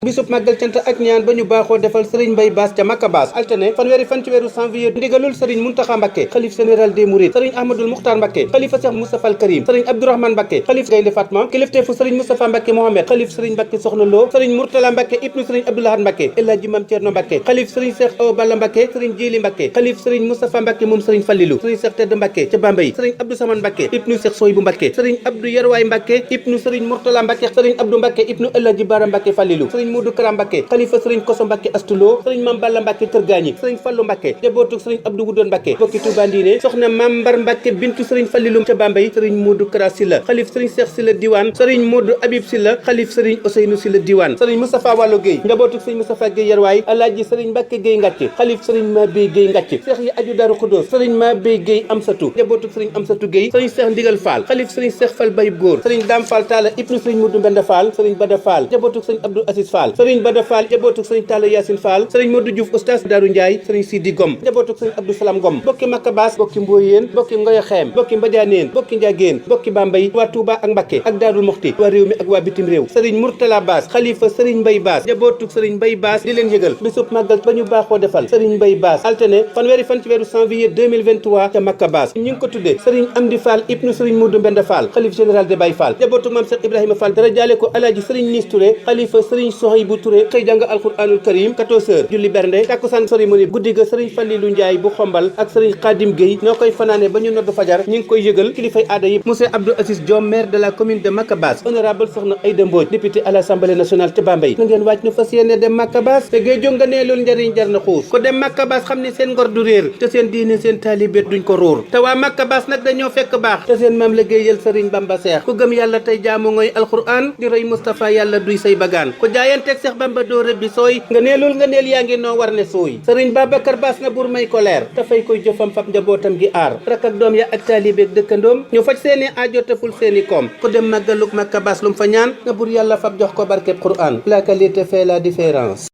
bisub màggal cant ak ñaan ba ñu baaxoo defal sëriñ Mbay Baas ca Makka Baas altine fanweeri fan ci weeru janvier ndigalul sëriñ Muntaxa Mbàkke xalif général des mourides sëriñ Ahmadul Muxtaar Mbàkke xalifa Cheikh Moustapha al Karim sëriñ Abdourahmane Mbàkke xalif Gaynde Fatma kilifteefu sëriñ Moustapha Mbàkke Mohamed xalif sëriñ Mbàkke Soxna Lo sëriñ Murtala Mbàkke ibnu sëriñ Abdoulahad Mbàkke El Hadji Mam Cerno Mbàkke xalif sëriñ Cheikh Awa Balla Mbàkke sëriñ Jili Mbàkke xalif sëriñ Moustapha Mbàkke moom sëriñ Fallilu sëriñ Cheikh Tedd Mbàkke ca Bambey sëriñ Abdou Saman Mbàkke ibnu Cheikh Soybu Mbàkke sëriñ Abdou Yerwaay Mbàkke ibnu sëriñ Murtala Mbàkke sëriñ Abdou Mbàkke ibnu El Hadji Bara Mbàkke Fallilu sëriñ Modou Kara Mbàkke xalifa sëriñ Koso Mbàkke Astulo sëriñ Mam Balla Mbàkke Kër Gaañi sëriñ Fallu Mbàkke jabootu sëriñ Abdou Wudoon Mbàkke bokki Touba Ndiine soxna Mam Mbar Mbàkke bintu sëriñ Fallilu ca Bambey sëriñ Modou Kara Silla xalif sëriñ Cheikh Silla Diwane sëriñ Modou Habib Silla xalif sëriñ Ousseynou Silla Diwane sëriñ Moustapha Wallo Gueye njabootu sëriñ Moustapha Gueye Yerwaay alaaji sëriñ Mbàkke Gueye Ngàcc xalif sëriñ Mabey Gueye Ngàcc seex yi aju Daaru Xudoos sëriñ Mabey Gueye Amsatu njabootu sëriñ Amsatu Gueye sëriñ Cheikh Ndigal Fall xalif sëriñ Cheikh Fall Bayib Góor sëriñ Dame Fall Talla ibnu sëriñ Modou Mbenda Fall sëriñ Bada Fall njabootu sëriñ Abdou Aziz Fall sëriñ Bada Fall njabootu sëriñ Talla Yacine Fall sëriñ Modou Diouf Oustaz Daaru Ndiaye sëriñ Sidi Gom njabootu sëriñ Abdou Salam Gom bokki Makka Baas bokki Mboyeen bokki Ngoya Xeem bokki Mbadianeen bokki Ndiageen bokki Bambey waa Touba ak Mbacké ak Daarul Muxti waa réew mi ak waa bitim réew sëriñ Murtala Baas xalifa sëriñ Mbay Baas njabootu sëriñ Mbay Baas di leen yëgal bisub màggal ba ñu baaxoo defal sëriñ Mbay Baas altine fanweeri fan ci weeru janvier 2023 ca Makka Baas ñu ngi ko tuddee sëriñ Amdi Fall ibnu sëriñ Modou Mbenda Fall xalif général de Baye Fall njabootu maam Cheikh Ibrahima Fall dara jaale ko alaaji sëriñ Nis Touré xalifa sëriñ Sohaybou Touré xëy jàng alquranul karim 14h julli bernde takkusaan cérémonie guddi ga sëriñ Fallilu Njaay bu xombal ak sëriñ Khadim Gueye ñoo koy fanaane ba ñu nodd fajar ñu ngi koy yëgal kilifay aada yi monsieur Abdou Aziz Diom maire de la commune de Makka Bass honorable soxna Aïda Mbodj député à l'Assemblée nationale te Bambey na ngeen wàcc nu fas yéene dem Makka Bass te géej jonga nee loolu njariñ jar na xuus ko dem Makka Bass xam ne seen ngor du réer te seen diine seen taalibeet duñ ko róor te waa Makka Bass nag dañoo fekk baax te seen maam liggéeyal sëriñ Bamba Seex ku gëm yàlla tey jaamu ngoy alquran di roy Moustapha yàlla duy say bagaan ku jaayanteeg Seex Bamba doo rëbbi sooy nga neelul nga neel yaa ngi noo war ne sooy sëriñ Babacar Bass na buur may ko leer dafay koy jëfam fab njabootam gi aar rak ak doom ya ak taalibeeg dëkkandoom ñu faj seeni aajo teful seeni koom ku dem màggaluk Makka Bass lu mu fa ñaan nga buur yàlla fab jox ko barkeb Qur'an la qualité fait la différence